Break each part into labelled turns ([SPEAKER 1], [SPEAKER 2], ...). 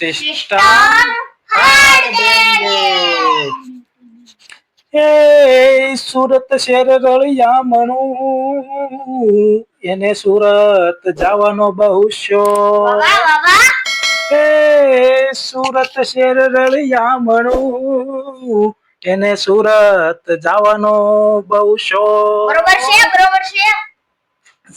[SPEAKER 1] System हार देंगे। એ સુરત શહેર રળિયા મણું એને સુરત જવાનો બહુ શોખ. એ સુરત શહેર રળિયા મણું એને સુરત જવાનો બહુ શોખ.
[SPEAKER 2] બરોબર છે.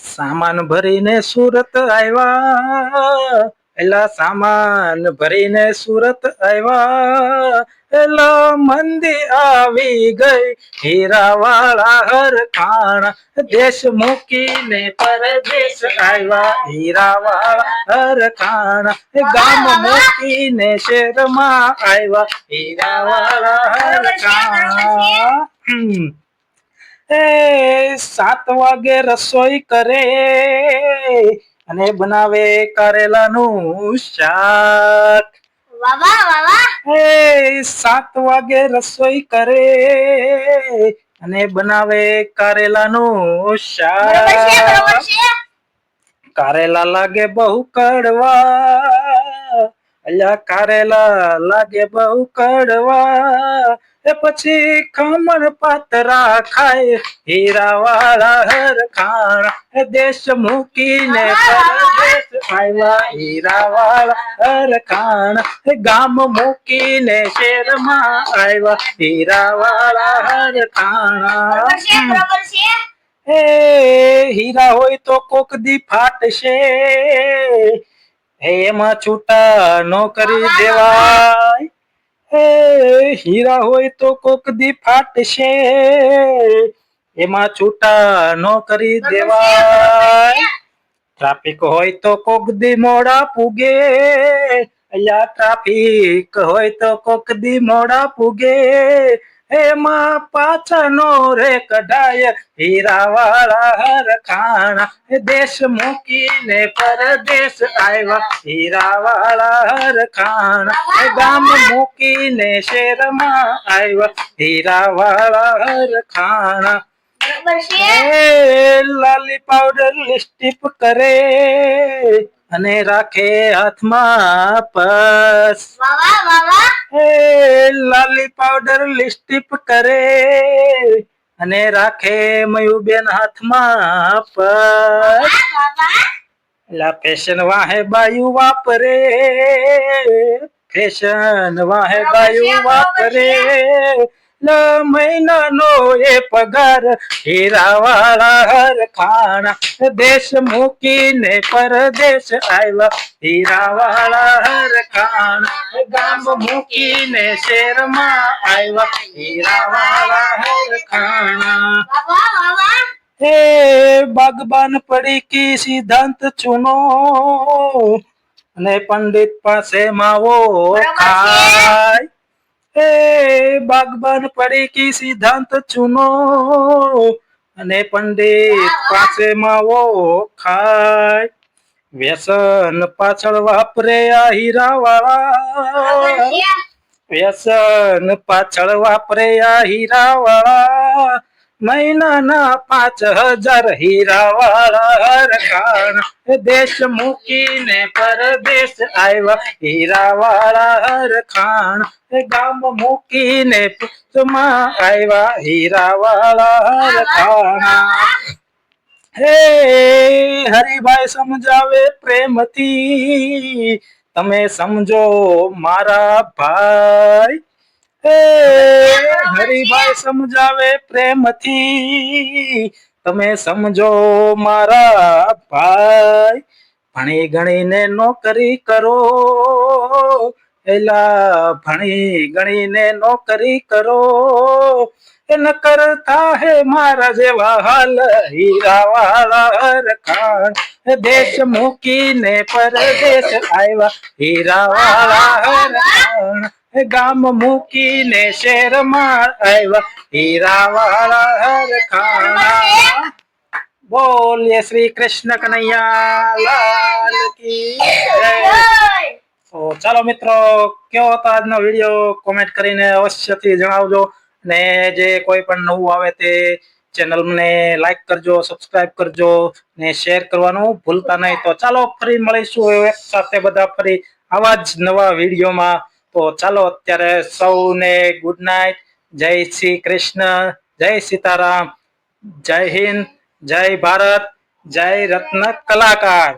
[SPEAKER 1] સામાન ભરીને સુરત આવ્યા, એલા સામાન ભરીને સુરત આવ્યા, એલા મંદી આવી ગઈ હીરાવાળા હરખાણા, દેશ મૂકીને પરદેશ આવ્યા હીરાવાળા હરખાણા, ગામ મૂકીને શહેરમાં આવ્યા હીરાવાળા હરખાણા. એ 7 વાગે રસોઈ કરે અને બનાવે કારેલાનું શાક. એ 7 વાગે રસોઈ કરે અને બનાવે કારેલાનું શાક. કારેલા લાગે બહુ કડવા, અલ્યા કારેલા લાગે બહુ કડવા, એ પછી ખમણ પાતરા ખાય હીરાવાળા હરખાણા, દેશ મૂકીને પરદેશ આવ્યા હીરાવાળા હરખાણા, ગામ મૂકીને શહેરમાં આવ્યા હીરાવાળા હરખાણા. એ હીરા હોય તો કોક દી ફાટશે, એમાં છૂટા નો કરી દેવાય. એ હીરા હોય તો કોક દી ફાટશે, એમાં છૂટા નો કરી દેવાય. ટ્રાફિક હોય તો કોક દી મોડા પૂગે, અલ્યા ટ્રાફિક હોય તો કોક દી મોડા પૂગે, એમાં પાછા નો રે કઢાય હીરાવાળા હરખાણા, દેશ મૂકીને પરદેશ આવ્યા હીરાવાળા હરખાણા, ગામ મૂકીને શહેરમાં આવ્યા હીરાવાળા હરખાણા. લાલી પાવડર લિપસ્ટિક કરે અને રાખે હાથમાં પર્સ. લાલી પાવડર લિપસ્ટિક કરે અને રાખે મયુબેન હાથમાં પર્સ. લા ફેશન વાહે બાયુ વાપરે, ફેશન વાહે બાયુ વાપરે, મહિનાનો એ પગાર હીરાવાળા હરખાણા, દેશ મૂકીને પરદેશ આવ્યા હીરાવાળા હરખાણા, ગામ મૂકીને શહેરમાં આવ્યા હીરાવાળા હરખાણા. હે બાગબાન પડી કી સિદ્ધાંત ચુનો અને પંડિત પાસે માવો ખાય. એ બાગબાન પડી કી સિદ્ધાંત ચુનો અને પંડિત પાસે માવો ખાય. વ્યસન પાછળ વાપરે આ હીરાવાળા, વ્યસન પાછળ વાપરે આ હીરાવાળા, મહિનાના 5000 હીરાવાળા હરખાણા, દેશ મૂકીને પરદેશ આવ્યા હીરાવાળા હરખાણા, ગામ મૂકીને પુરમાં આવ્યા હીરાવાળા હરખાણા. હે હરિભાઈ સમજાવે પ્રેમથી, તમે સમજો મારા ભાઈ. હે હરિભાઈ સમજાવે પ્રેમથી, તમે સમજો મારા ભાઈ. ભણી ગણીને નોકરી કરો, એલા ભણી ગણીને નોકરી કરો, ન કરતા હે મારા જેવા હાલ હીરાવાળા હરખાણા, દેશ મૂકીને પરદેશ આવ્યા હીરાવાળા હરખાણા, ગામ મૂકીને શહેરમાં આવ્યા હીરાવાળા હરખાણા. બોલીએ શ્રી કૃષ્ણ કનૈયા લાલ કી જય. તો ચાલો મિત્રો, કેવો હતો આજનો વિડીયો કોમેન્ટ કરીને અવશ્યથી જણાવજો, ને જે કોઈ પણ નવું આવે તે ચેનલને લાઈક કરજો, સબસ્ક્રાઇબ કરજો ને શેર કરવાનું ભૂલતા નહીં. તો ચાલો ફરી મળીશું એક સાથે બધા ફરી આવા જ નવા વિડીયોમાં. તો ચાલો અત્યારે સૌને ગુડ નાઇટ. જય શ્રી કૃષ્ણ, જય સીતારામ, જય હિન્દ, જય ભારત, જય રત્ન કલાકાર.